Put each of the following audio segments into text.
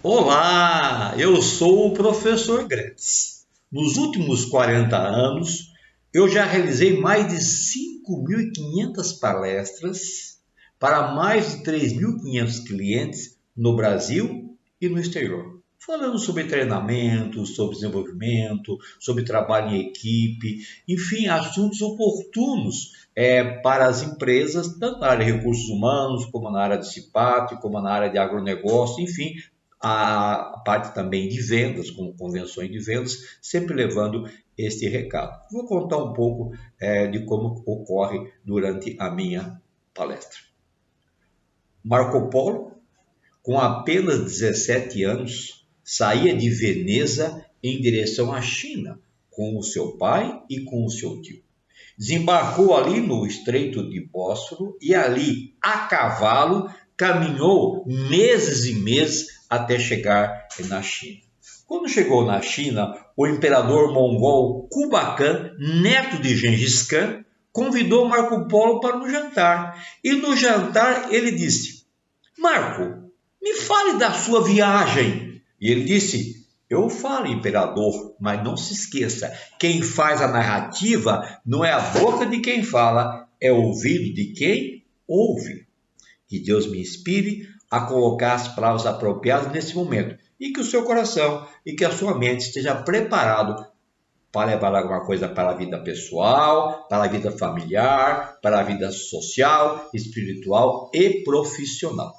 Olá, eu sou o professor Gretz. Nos últimos 40 anos, eu já realizei mais de 5.500 palestras para mais de 3.500 clientes no Brasil e no exterior, falando sobre treinamento, sobre desenvolvimento, sobre trabalho em equipe, enfim, assuntos oportunos para as empresas, tanto na área de recursos humanos, como na área de CIPAT, como na área de agronegócio, enfim, a parte também de vendas, com convenções de vendas, sempre levando este recado. Vou contar um pouco de como ocorre durante a minha palestra. Marco Polo, com apenas 17 anos, saía de Veneza em direção à China, com o seu pai e com o seu tio. Desembarcou ali no Estreito de Bósforo e ali, a cavalo, caminhou meses e meses até chegar na China. Quando chegou na China, o imperador mongol Kublai, neto de Gengis Khan, convidou Marco Polo para um jantar. E no jantar ele disse: Marco, me fale da sua viagem. E ele disse: eu falo, imperador, mas não se esqueça, quem faz a narrativa não é a boca de quem fala, é o ouvido de quem ouve. Que Deus me inspire a colocar as palavras apropriadas nesse momento e que o seu coração e que a sua mente esteja preparado para levar alguma coisa para a vida pessoal, para a vida familiar, para a vida social, espiritual e profissional.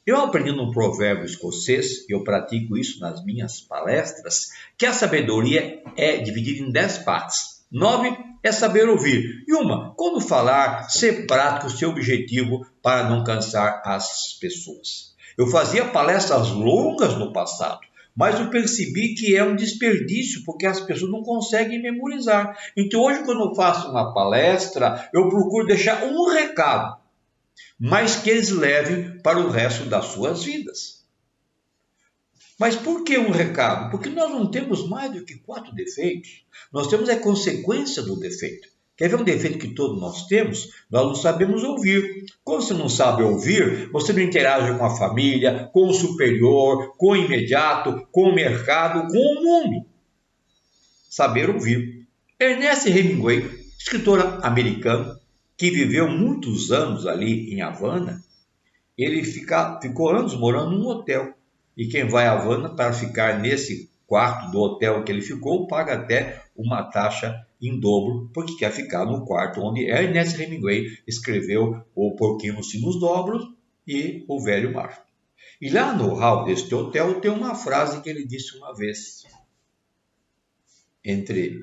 Eu aprendi num provérbio escocês, e eu pratico isso nas minhas palestras, que a sabedoria é dividida em 10 partes. 9 é saber ouvir. E quando falar, ser prático, ser objetivo para não cansar as pessoas. Eu fazia palestras longas no passado, mas eu percebi que é um desperdício, porque as pessoas não conseguem memorizar. Então hoje, quando eu faço uma palestra, eu procuro deixar um recado, mas que eles levem para o resto das suas vidas. Mas por que um recado? Porque nós não temos mais do que 4 defeitos. Nós temos a consequência do defeito. Quer ver um defeito que todos nós temos? Nós não sabemos ouvir. Quando você não sabe ouvir, você não interage com a família, com o superior, com o imediato, com o mercado, com o mundo. Saber ouvir. Ernest Hemingway, escritor americano, que viveu muitos anos ali em Havana, ele ficou anos morando num hotel. E quem vai a Havana para ficar nesse quarto do hotel que ele ficou, paga até uma taxa em dobro, porque quer ficar no quarto onde Ernest Hemingway escreveu O Porquinho nos Sinos Dobros e O Velho Mar. E lá no hall deste hotel tem uma frase que ele disse uma vez, entre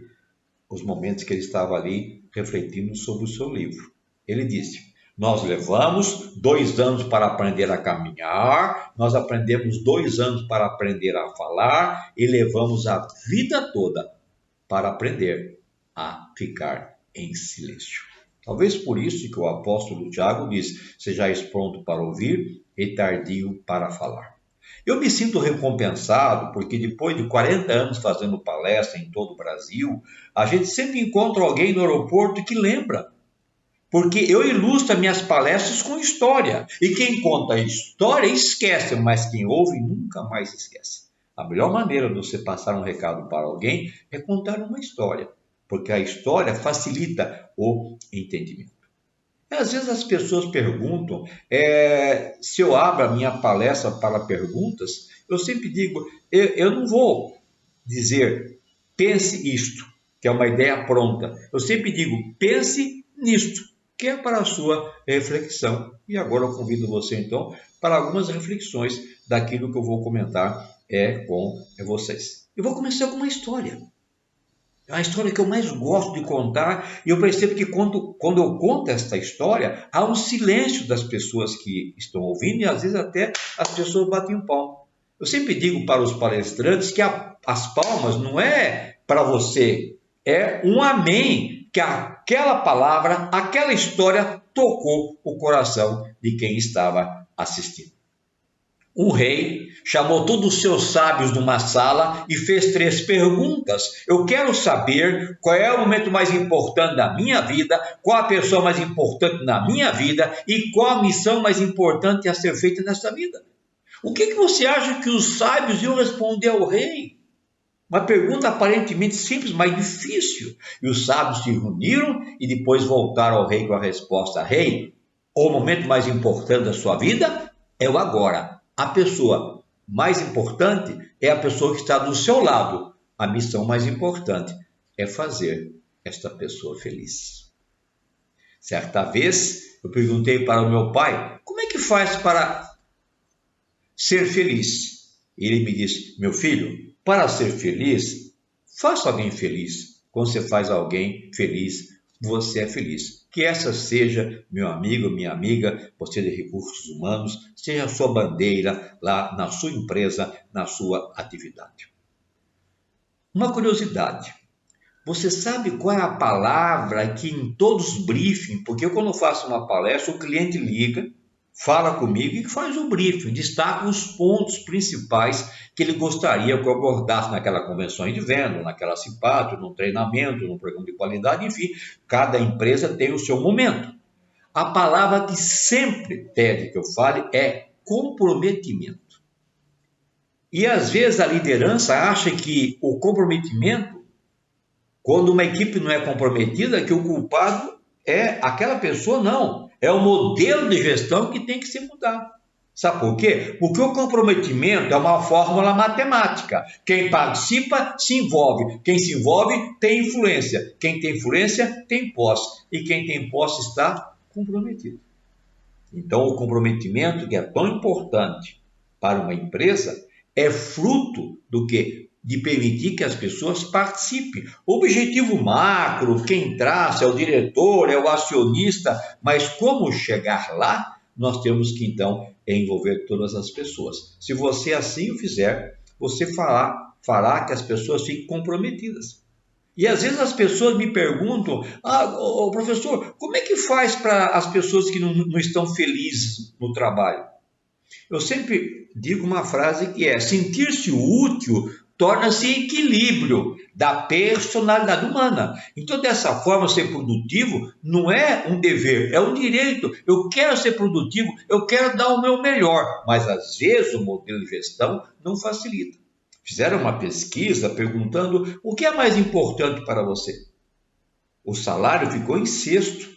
os momentos que ele estava ali refletindo sobre o seu livro. Ele disse: nós levamos 2 anos para aprender a caminhar, nós aprendemos 2 anos para aprender a falar e levamos a vida toda para aprender a ficar em silêncio. Talvez por isso que o apóstolo Tiago diz: sejais pronto para ouvir e tardio para falar. Eu me sinto recompensado porque depois de 40 anos fazendo palestra em todo o Brasil, a gente sempre encontra alguém no aeroporto que lembra. Porque eu ilustro minhas palestras com história. E quem conta a história esquece, mas quem ouve nunca mais esquece. A melhor maneira de você passar um recado para alguém é contar uma história, porque a história facilita o entendimento. E às vezes as pessoas perguntam, se eu abro a minha palestra para perguntas, eu sempre digo, eu não vou dizer, pense isto, que é uma ideia pronta. Eu sempre digo, pense nisto, que é para a sua reflexão. E agora eu convido você, então, para algumas reflexões daquilo que eu vou comentar com vocês. Eu vou começar com uma história. É a história que eu mais gosto de contar, e eu percebo que quando eu conto esta história, há um silêncio das pessoas que estão ouvindo, e às vezes até as pessoas batem um palmo. Eu sempre digo para os palestrantes que as palmas não é para você, é um amém, que aquela palavra, aquela história tocou o coração de quem estava assistindo. Um rei chamou todos os seus sábios numa sala e fez 3 perguntas. Eu quero saber qual é o momento mais importante da minha vida, qual a pessoa mais importante na minha vida e qual a missão mais importante a ser feita nessa vida. O que você acha que os sábios iam responder ao rei? Uma pergunta aparentemente simples, mas difícil. E os sábios se reuniram e depois voltaram ao rei com a resposta: rei, o momento mais importante da sua vida é o agora. A pessoa mais importante é a pessoa que está do seu lado. A missão mais importante é fazer esta pessoa feliz. Certa vez, eu perguntei para o meu pai: como é que faz para ser feliz? Ele me disse: meu filho, para ser feliz, faça alguém feliz. Quando você faz alguém feliz, você é feliz. Que essa seja, meu amigo, minha amiga, você de recursos humanos, seja a sua bandeira lá na sua empresa, na sua atividade. Uma curiosidade. Você sabe qual é a palavra que em todos os briefings, porque quando eu faço uma palestra, o cliente liga, fala comigo e faz o briefing, destaca os pontos principais que ele gostaria que eu abordasse naquela convenção de venda, naquela simpática, no treinamento, no programa de qualidade, enfim, cada empresa tem o seu momento. A palavra que sempre pede que eu fale é comprometimento. E às vezes a liderança acha que o comprometimento, quando uma equipe não é comprometida, que o culpado é aquela pessoa, não. É o modelo de gestão que tem que ser mudado. Sabe por quê? Porque o comprometimento é uma fórmula matemática. Quem participa se envolve. Quem se envolve tem influência. Quem tem influência tem posse. E quem tem posse está comprometido. Então, o comprometimento, que é tão importante para uma empresa, é fruto do quê? De permitir que as pessoas participem. O objetivo macro, quem traça é o diretor, é o acionista, mas como chegar lá, nós temos que então envolver todas as pessoas. Se você assim o fizer, você fará que as pessoas fiquem comprometidas. E às vezes as pessoas me perguntam: professor, como é que faz para as pessoas que não estão felizes no trabalho? Eu sempre digo uma frase que é: sentir-se útil torna-se equilíbrio da personalidade humana. Então, dessa forma, ser produtivo não é um dever, é um direito. Eu quero ser produtivo, eu quero dar o meu melhor, mas às vezes o modelo de gestão não facilita. Fizeram uma pesquisa perguntando: o que é mais importante para você? O salário ficou em sexto.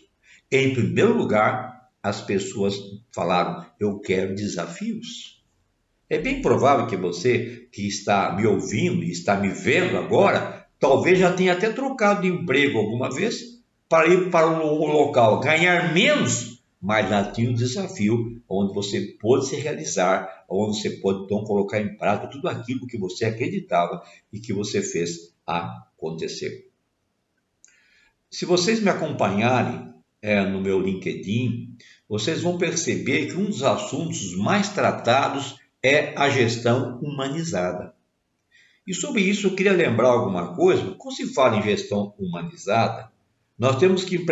Em primeiro lugar, as pessoas falaram: eu quero desafios. É bem provável que você que está me ouvindo e está me vendo agora, talvez já tenha até trocado de emprego alguma vez para ir para um local, ganhar menos, mas lá tinha um desafio onde você pode se realizar, onde você pode então colocar em prática tudo aquilo que você acreditava e que você fez acontecer. Se vocês me acompanharem no meu LinkedIn, vocês vão perceber que um dos assuntos mais tratados é a gestão humanizada. E sobre isso eu queria lembrar alguma coisa. Quando se fala em gestão humanizada, nós temos que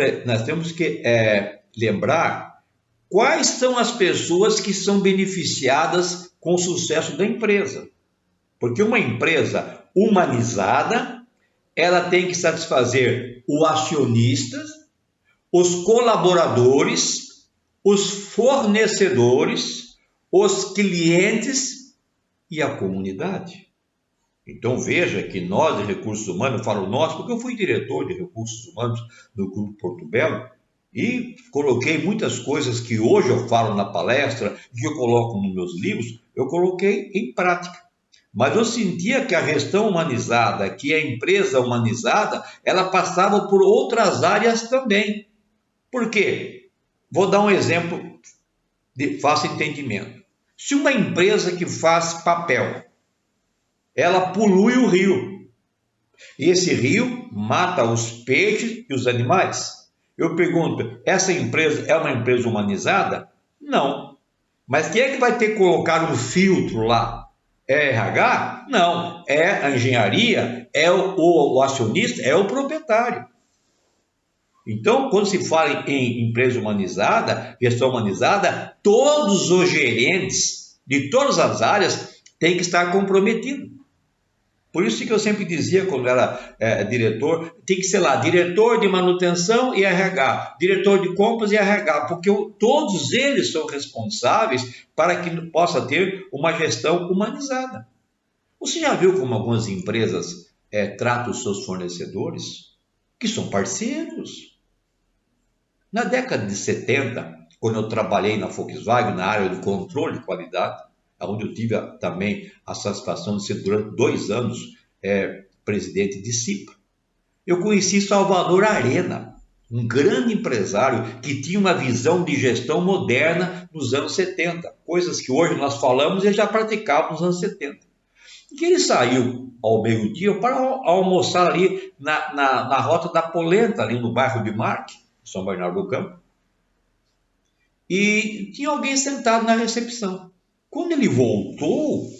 lembrar quais são as pessoas que são beneficiadas com o sucesso da empresa. Porque uma empresa humanizada, ela tem que satisfazer o acionista, os colaboradores, os fornecedores, os clientes e a comunidade. Então veja que nós de recursos humanos, eu falo nós porque eu fui diretor de recursos humanos no Grupo Porto Belo e coloquei muitas coisas que hoje eu falo na palestra, que eu coloco nos meus livros, eu coloquei em prática. Mas eu sentia que a gestão humanizada, que a empresa humanizada, ela passava por outras áreas também. Por quê? Vou dar um exemplo de fácil entendimento. Se uma empresa que faz papel, ela polui o rio, e esse rio mata os peixes e os animais. Eu pergunto, essa empresa é uma empresa humanizada? Não. Mas quem é que vai ter que colocar um filtro lá? É RH? Não. É a engenharia? É o acionista? É o proprietário. Então, quando se fala em empresa humanizada, gestão humanizada, todos os gerentes de todas as áreas têm que estar comprometidos. Por isso que eu sempre dizia, quando era diretor, tem que ser lá, diretor de manutenção e RH, diretor de compras e RH, porque todos eles são responsáveis para que possa ter uma gestão humanizada. Você já viu como algumas empresas tratam os seus fornecedores? Que são parceiros. Na década de 70, quando eu trabalhei na Volkswagen, na área de controle de qualidade, onde eu tive também a satisfação de ser durante 2 anos presidente de CIPA, eu conheci Salvador Arena, um grande empresário que tinha uma visão de gestão moderna nos anos 70, coisas que hoje nós falamos e ele já praticava nos anos 70. E que ele saiu ao meio-dia para almoçar ali na Rota da Polenta, ali no bairro de Marque, São Bernardo do Campo, e tinha alguém sentado na recepção. Quando ele voltou,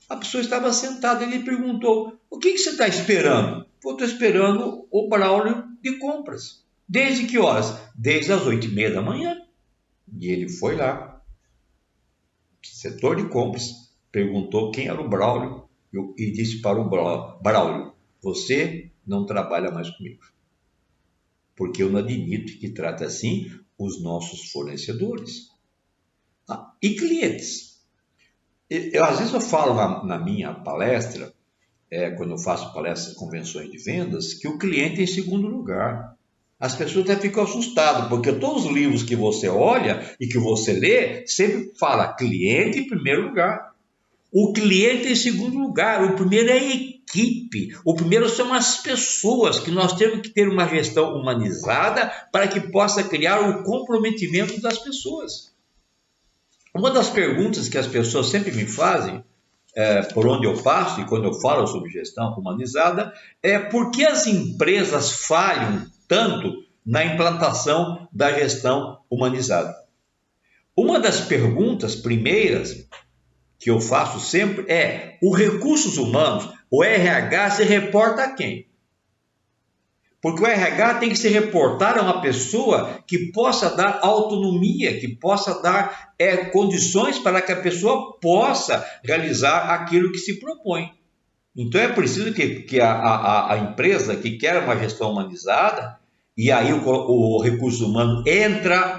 a pessoa estava sentada, ele perguntou: o que você está esperando? Eu estou esperando o Braulio de compras. Desde que horas? Desde as 8h30 da manhã. E ele foi lá, setor de compras, perguntou quem era o Braulio e disse para o Braulio: você não trabalha mais comigo, porque eu não admito que trate assim os nossos fornecedores. E clientes. Às vezes eu falo na minha palestra, quando eu faço palestras, convenções de vendas, que o cliente é em segundo lugar. As pessoas até ficam assustadas, porque todos os livros que você olha e que você lê, sempre fala cliente em primeiro lugar. O cliente em segundo lugar, o primeiro é a equipe, o primeiro são as pessoas, que nós temos que ter uma gestão humanizada para que possa criar o comprometimento das pessoas. Uma das perguntas que as pessoas sempre me fazem, por onde eu passo e quando eu falo sobre gestão humanizada, é por que as empresas falham tanto na implantação da gestão humanizada. Uma das perguntas primeiras que eu faço sempre é: os recursos humanos, o RH, se reporta a quem? Porque o RH tem que se reportar a uma pessoa que possa dar autonomia, que possa dar condições para que a pessoa possa realizar aquilo que se propõe. Então é preciso que a empresa que quer uma gestão humanizada, e aí o recurso humano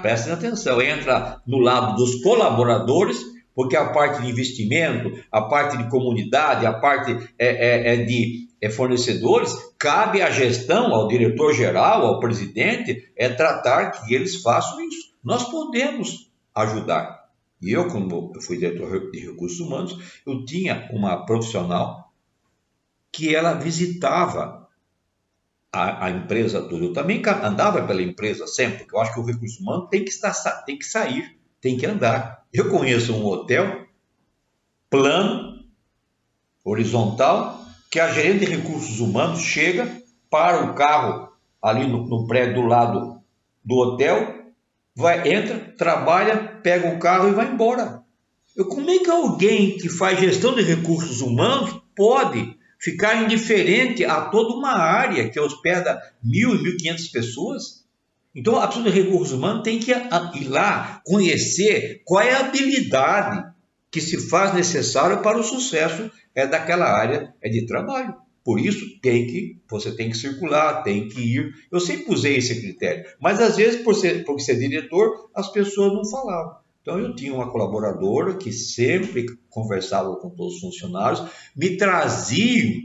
prestem atenção, entra no lado dos colaboradores, porque a parte de investimento, a parte de comunidade, a parte de fornecedores, cabe à gestão, ao diretor-geral, ao presidente, tratar que eles façam isso. Nós podemos ajudar. E eu, como eu fui diretor de recursos humanos, eu tinha uma profissional que ela visitava a empresa toda. Eu também andava pela empresa sempre, porque eu acho que o recurso humano tem que sair, tem que andar. Eu conheço um hotel plano, horizontal, que a gerente de recursos humanos chega, para o carro ali no prédio do lado do hotel, entra, trabalha, pega o carro e vai embora. Como é que alguém que faz gestão de recursos humanos pode ficar indiferente a toda uma área que hospeda 1.000 e 1.500 pessoas? Então, a pessoa de recursos humanos tem que ir lá, conhecer qual é a habilidade que se faz necessário para o sucesso daquela área de trabalho. Por isso, você tem que circular, tem que ir. Eu sempre usei esse critério, mas às vezes, por ser diretor, as pessoas não falavam. Então, eu tinha uma colaboradora que sempre conversava com todos os funcionários, me traziam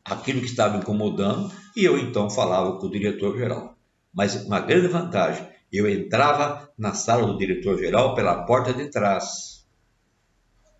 aquilo que estava incomodando e eu, então, falava com o diretor-geral. Mas uma grande vantagem, eu entrava na sala do diretor-geral pela porta de trás.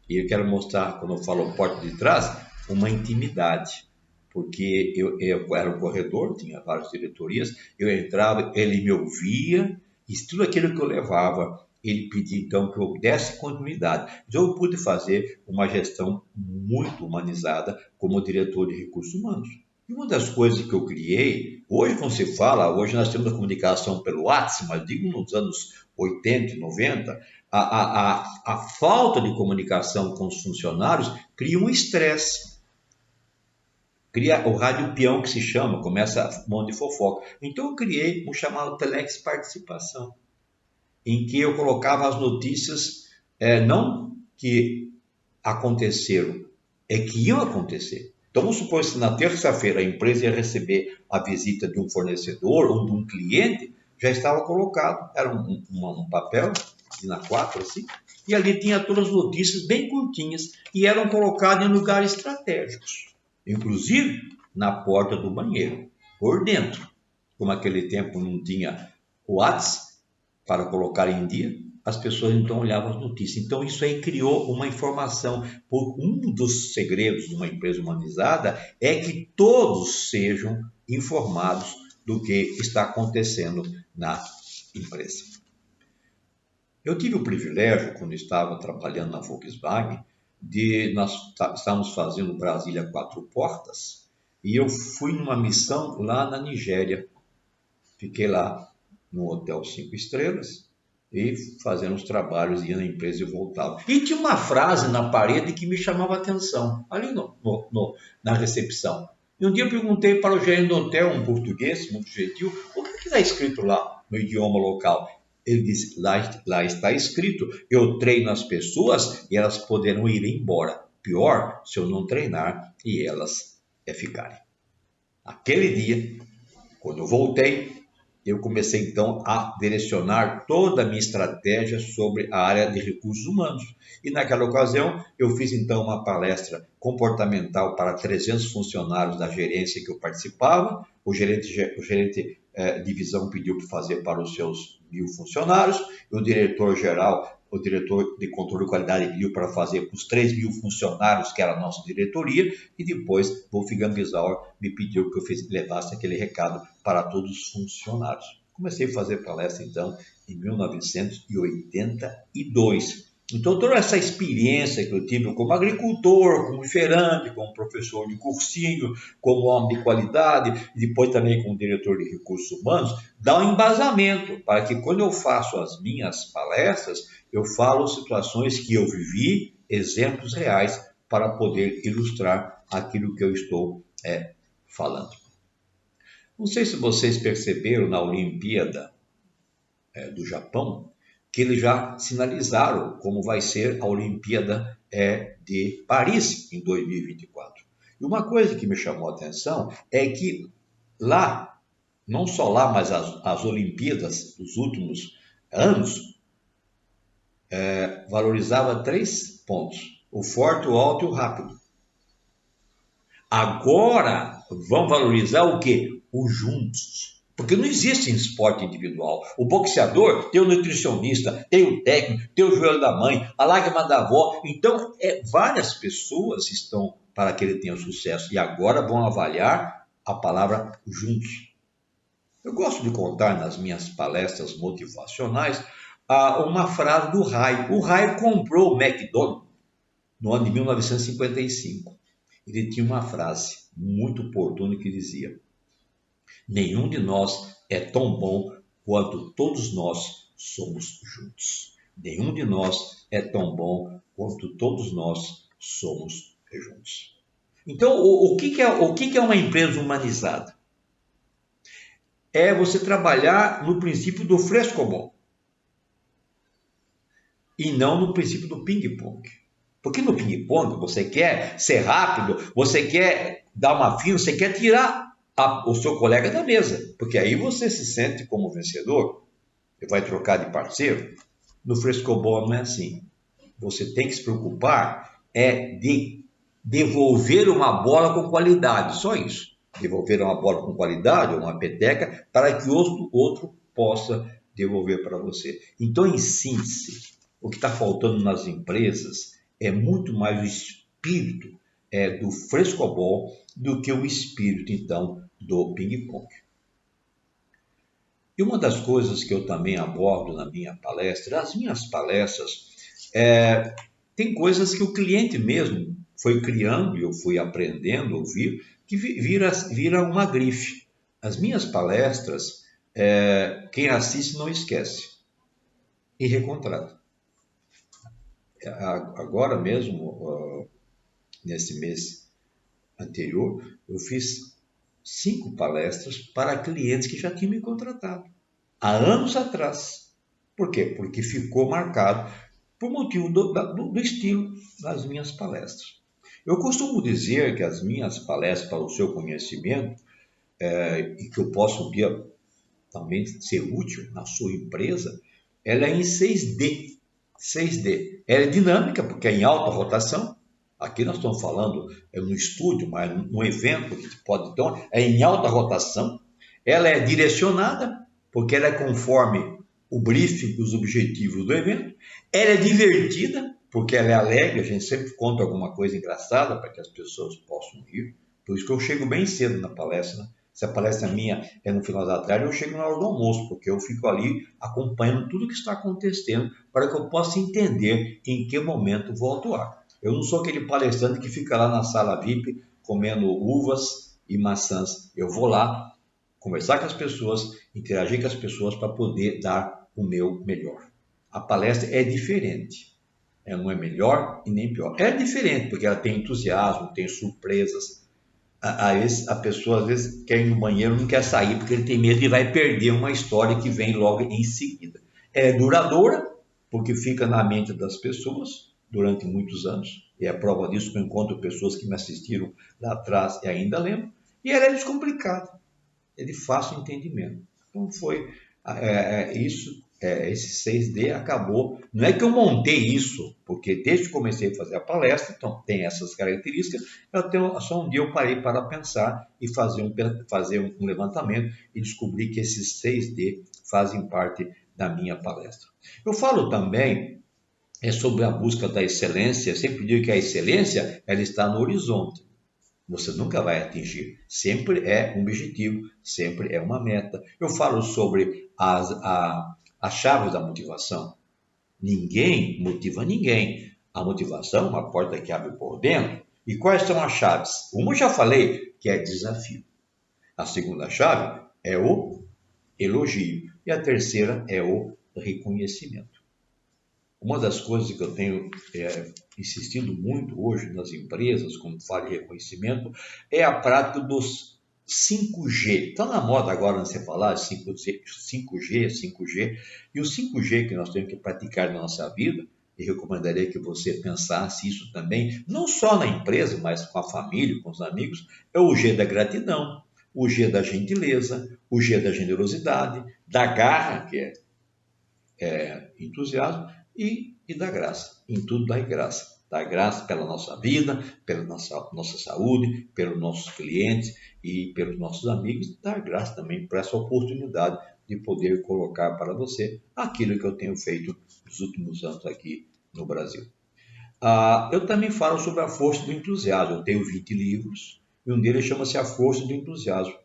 E eu quero mostrar, quando eu falo porta de trás, uma intimidade. Porque eu era um corredor, tinha várias diretorias, eu entrava, ele me ouvia, e tudo aquilo que eu levava, ele pedia então que eu desse continuidade. Então eu pude fazer uma gestão muito humanizada como diretor de recursos humanos. E uma das coisas que eu criei, hoje quando se fala, hoje nós temos a comunicação pelo WhatsApp, mas digo nos anos 80 e 90, a falta de comunicação com os funcionários cria um estresse. Cria o rádio peão que se chama, começa um monte de fofoca. Então eu criei um chamado Telex Participação, em que eu colocava as notícias, não que aconteceram, que iam acontecer. Então, vamos supor que na terça-feira a empresa ia receber a visita de um fornecedor ou de um cliente, já estava colocado, era um papel, de A4 assim, e ali tinha todas as notícias bem curtinhas e eram colocadas em lugares estratégicos, inclusive na porta do banheiro, por dentro. Como naquele tempo não tinha o WhatsApp para colocar em dia, as pessoas então olhavam as notícias. Então isso aí criou uma informação. Um dos segredos de uma empresa humanizada é que todos sejam informados do que está acontecendo na empresa. Eu tive o privilégio, quando estava trabalhando na Volkswagen, nós estávamos fazendo Brasília 4 Portas, e eu fui numa missão lá na Nigéria. Fiquei lá no Hotel 5 Estrelas e fazendo os trabalhos, ia na empresa e voltava. E tinha uma frase na parede que me chamava a atenção, ali na recepção. E um dia eu perguntei para o gerente do hotel, um português muito gentil, o que está escrito lá no idioma local? Ele disse, lá está escrito, eu treino as pessoas e elas poderão ir embora. Pior se eu não treinar e elas ficarem. Aquele dia, quando eu voltei, eu comecei então a direcionar toda a minha estratégia sobre a área de recursos humanos. E naquela ocasião eu fiz então uma palestra comportamental para 300 funcionários da gerência que eu participava. O gerente de divisão pediu para fazer para os seus 1.000 funcionários, e o diretor-geral, o diretor de controle de qualidade pediu para fazer para os 3.000 funcionários, que era a nossa diretoria, e depois Wolfgang Bissauer me pediu que eu levasse aquele recado para todos os funcionários. Comecei a fazer palestra, então, em 1982. Então, toda essa experiência que eu tive como agricultor, como feirante, como professor de cursinho, como homem de qualidade, e depois também como diretor de recursos humanos, dá um embasamento para que quando eu faço as minhas palestras, eu falo situações que eu vivi, exemplos reais, para poder ilustrar aquilo que eu estou falando. Não sei se vocês perceberam na Olimpíada do Japão, que eles já sinalizaram como vai ser a Olimpíada de Paris em 2024. E uma coisa que me chamou a atenção é que lá, não só lá, mas as Olimpíadas dos últimos anos, valorizava 3 pontos: o forte, o alto e o rápido. Agora vão valorizar o quê? Os juntos. Porque não existe esporte individual. O boxeador tem o nutricionista, tem o técnico, tem o joelho da mãe, a lágrima da avó. Então, várias pessoas estão para que ele tenha sucesso. E agora vão avaliar a palavra juntos. Eu gosto de contar nas minhas palestras motivacionais uma frase do Ray. O Ray comprou o McDonald's no ano de 1955. Ele tinha uma frase muito oportuna que dizia: nenhum de nós é tão bom quanto todos nós somos juntos. Nenhum de nós é tão bom quanto todos nós somos juntos. Então, o que é uma empresa humanizada? É você trabalhar no princípio do frescobol e não no princípio do ping-pong. Porque no ping-pong você quer ser rápido, você quer dar uma fina, você quer tirar o seu colega da mesa, porque aí você se sente como vencedor, você vai trocar de parceiro. No frescobol não é assim. Você tem que se preocupar de devolver uma bola com qualidade, só isso. Devolver uma bola com qualidade, ou uma peteca, para que o outro possa devolver para você. Então, em síntese, o que está faltando nas empresas é muito mais o espírito do frescobol do que o espírito, então, do ping-pong. E uma das coisas que eu também abordo na minha palestra, as minhas palestras, tem coisas que o cliente mesmo foi criando e eu fui aprendendo a ouvir, que vira uma grife. As minhas palestras, quem assiste não esquece e recontrata. Agora mesmo, nesse mês anterior, eu fiz 5 palestras para clientes que já tinham me contratado há anos atrás. Por quê? Porque ficou marcado por motivo do estilo das minhas palestras. Eu costumo dizer que as minhas palestras para o seu conhecimento, e que eu posso um dia também ser útil na sua empresa, ela é em 6D. 6D. Ela é dinâmica, porque é em alta rotação. Aqui nós estamos falando no estúdio, mas num evento que pode, então, é em alta rotação. Ela é direcionada, porque ela é conforme o briefing, os objetivos do evento. Ela é divertida, porque ela é alegre, a gente sempre conta alguma coisa engraçada para que as pessoas possam rir. Por isso que eu chego bem cedo na palestra, né? Se a palestra minha é no final da tarde, eu chego na hora do almoço, porque eu fico ali acompanhando tudo o que está acontecendo para que eu possa entender em que momento vou atuar. Eu não sou aquele palestrante que fica lá na sala VIP comendo uvas e maçãs. Eu vou lá conversar com as pessoas, interagir com as pessoas para poder dar o meu melhor. A palestra é diferente. Ela não é melhor e nem pior. É diferente, porque ela tem entusiasmo, tem surpresas. A pessoa às vezes quer ir no banheiro, não quer sair, porque ele tem medo e vai perder uma história que vem logo em seguida. É duradoura, porque fica na mente das pessoas durante muitos anos, e é prova disso que eu encontro pessoas que me assistiram lá atrás e ainda lembram, e ela é descomplicada, é de fácil entendimento. Então foi isso. Esse 6D acabou, não é que eu montei isso, porque desde que comecei a fazer a palestra, então tem essas características, só um dia eu parei para pensar e fazer um levantamento e descobri que esses 6D fazem parte da minha palestra. Eu falo também sobre a busca da excelência. Eu sempre digo que a excelência ela está no horizonte. Você nunca vai atingir. Sempre é um objetivo, sempre é uma meta. Eu falo sobre as chaves da motivação. Ninguém motiva ninguém. A motivação é uma porta que abre por dentro. E quais são as chaves? Uma eu já falei, que é desafio. A segunda chave é o elogio. E a terceira é o reconhecimento. Uma das coisas que eu tenho insistido muito hoje nas empresas, como falo em reconhecimento, é a prática dos 5G. Está na moda agora você falar 5G, 5G, e o 5G que nós temos que praticar na nossa vida, e recomendaria que você pensasse isso também, não só na empresa, mas com a família, com os amigos, é o G da gratidão, o G da gentileza, o G da generosidade, da garra, que é entusiasmo, e da graça. Em tudo dá graça. Dá graça pela nossa vida, pela nossa saúde, pelos nossos clientes e pelos nossos amigos. Dá graça também por essa oportunidade de poder colocar para você aquilo que eu tenho feito nos últimos anos aqui no Brasil. Eu também falo sobre a força do entusiasmo. Eu tenho 20 livros e um deles chama-se A Força do Entusiasmo.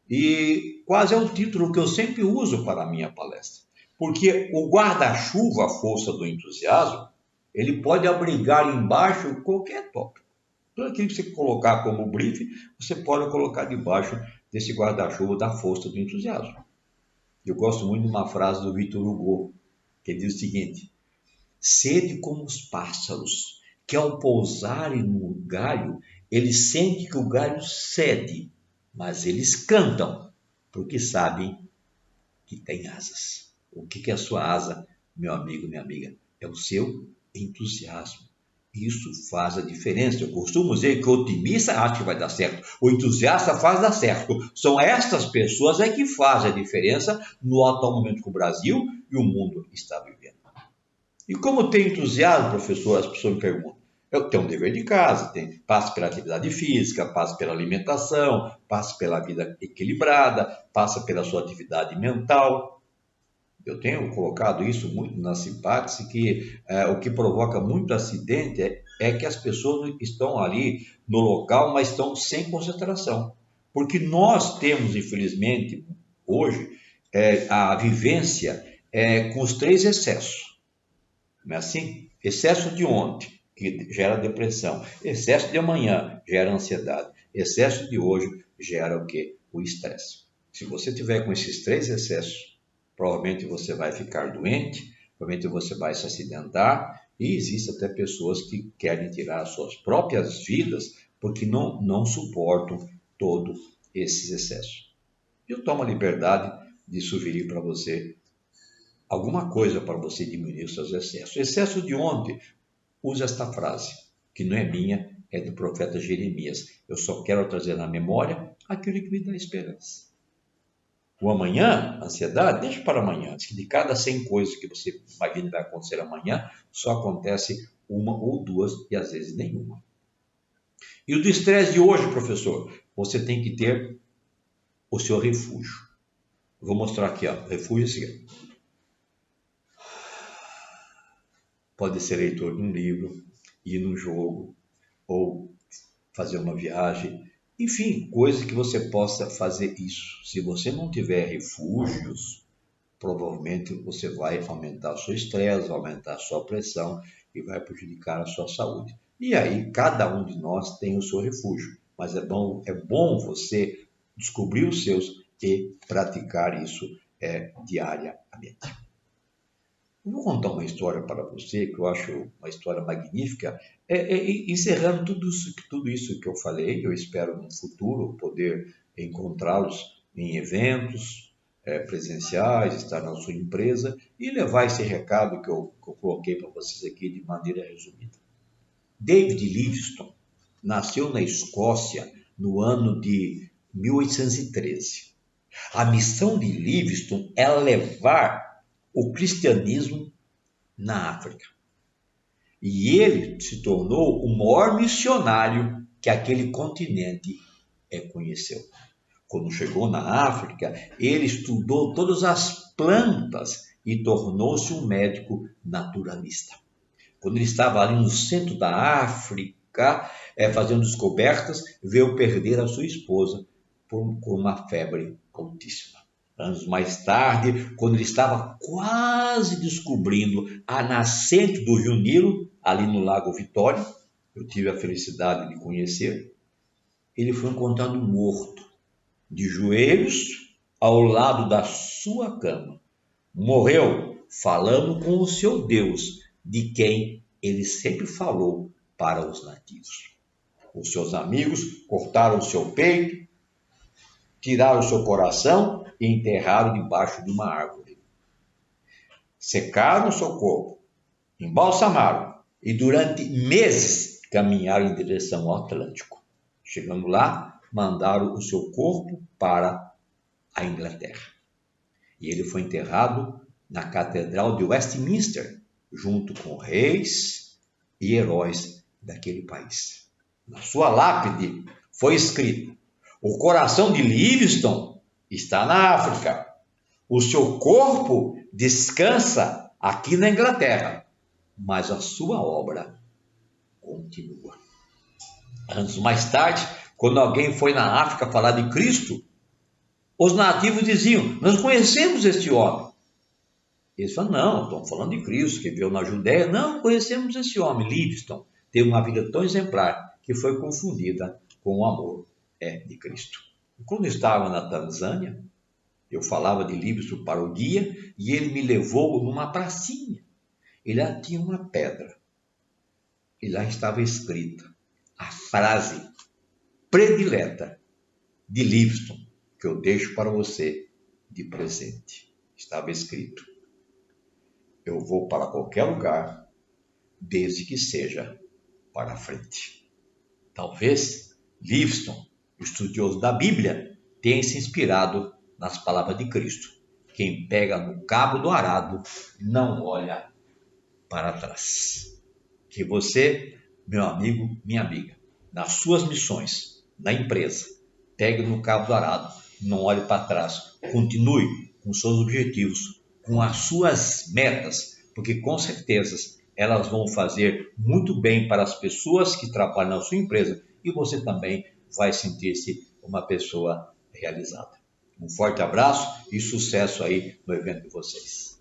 E quase é o título que eu sempre uso para a minha palestra. Porque o guarda-chuva, a força do entusiasmo, ele pode abrigar embaixo qualquer tópico. Tudo aquilo que você colocar como briefing, você pode colocar debaixo desse guarda-chuva da força do entusiasmo. Eu gosto muito de uma frase do Victor Hugo, que diz o seguinte: sede como os pássaros, que ao pousarem no galho, eles sentem que o galho cede, mas eles cantam, porque sabem que tem asas. O que é a sua asa, meu amigo, minha amiga? É o seu entusiasmo. Isso faz a diferença. Eu costumo dizer que o otimista acha que vai dar certo. O entusiasta faz dar certo. São estas pessoas que fazem a diferença no atual momento que o Brasil e o mundo está vivendo. E como tem entusiasmo, professor? As pessoas me perguntam. Eu tenho um dever de casa, passo pela atividade física, passo pela alimentação, passo pela vida equilibrada, passa pela sua atividade mental. Eu tenho colocado isso muito na sintaxe, que o que provoca muito acidente é que as pessoas estão ali no local, mas estão sem concentração. Porque nós temos, infelizmente, hoje, a vivência com os 3 excessos. Não é assim? Excesso de ontem, que gera depressão. Excesso de amanhã, gera ansiedade. Excesso de hoje, gera o quê? O estresse. Se você tiver com esses 3 excessos, provavelmente você vai ficar doente, provavelmente você vai se acidentar, e existem até pessoas que querem tirar as suas próprias vidas porque não suportam todos esses excessos. Eu tomo a liberdade de sugerir para você alguma coisa para você diminuir os seus excessos. Excesso de ontem, use esta frase, que não é minha, é do profeta Jeremias. Eu só quero trazer na memória aquilo que me dá esperança. O amanhã, a ansiedade, deixa para amanhã. Diz que de cada 100 coisas que você imagina que vai acontecer amanhã, só acontece uma ou duas e às vezes nenhuma. E o do estresse de hoje, professor, você tem que ter o seu refúgio. Vou mostrar aqui, ó, refúgio assim. Pode ser leitor de um livro, ir num jogo, ou fazer uma viagem. Enfim, coisas que você possa fazer isso. Se você não tiver refúgios, provavelmente você vai aumentar o seu estresse, vai aumentar a sua pressão e vai prejudicar a sua saúde. E aí, cada um de nós tem o seu refúgio. Mas é bom você descobrir os seus e praticar isso diariamente. Eu vou contar uma história para você, que eu acho uma história magnífica, encerrando tudo isso que eu falei. Eu espero no futuro poder encontrá-los em eventos presenciais, estar na sua empresa e levar esse recado que eu coloquei para vocês aqui de maneira resumida. David Livingstone nasceu na Escócia no ano de 1813. A missão de Livingstone é levar o cristianismo na África. E ele se tornou o maior missionário que aquele continente conheceu. Quando chegou na África, ele estudou todas as plantas e tornou-se um médico naturalista. Quando ele estava ali no centro da África, fazendo descobertas, veio perder a sua esposa com uma febre altíssima. Anos mais tarde, quando ele estava quase descobrindo a nascente do Rio Nilo, ali no Lago Vitória, eu tive a felicidade de conhecer, ele foi encontrado morto, de joelhos ao lado da sua cama. Morreu falando com o seu Deus, de quem ele sempre falou para os nativos. Os seus amigos cortaram o seu peito, tiraram o seu coração e enterraram debaixo de uma árvore. Secaram o seu corpo, embalsamaram e durante meses caminharam em direção ao Atlântico. Chegando lá, mandaram o seu corpo para a Inglaterra. E ele foi enterrado na Catedral de Westminster, junto com reis e heróis daquele país. Na sua lápide foi escrito: o coração de Livingstone está na África. O seu corpo descansa aqui na Inglaterra, mas a sua obra continua. Anos mais tarde, quando alguém foi na África falar de Cristo, os nativos diziam: nós conhecemos este homem. Eles falam: não, estão falando de Cristo, que veio na Judéia. Não, conhecemos esse homem. Livingstone teve uma vida tão exemplar que foi confundida com o amor de Cristo. Quando eu estava na Tanzânia, eu falava de Livingstone para o guia e ele me levou numa pracinha. E lá tinha uma pedra. E lá estava escrita a frase predileta de Livingstone, que eu deixo para você de presente. Estava escrito: eu vou para qualquer lugar, desde que seja para frente. Talvez Livingstone, estudioso da Bíblia, tenha se inspirado nas palavras de Cristo: quem pega no cabo do arado não olha para trás. Que você, meu amigo, minha amiga, nas suas missões, na empresa, pegue no cabo do arado, não olhe para trás, continue com seus objetivos, com as suas metas, porque com certeza elas vão fazer muito bem para as pessoas que trabalham na sua empresa e você também vai sentir-se uma pessoa realizada. Um forte abraço e sucesso aí no evento de vocês.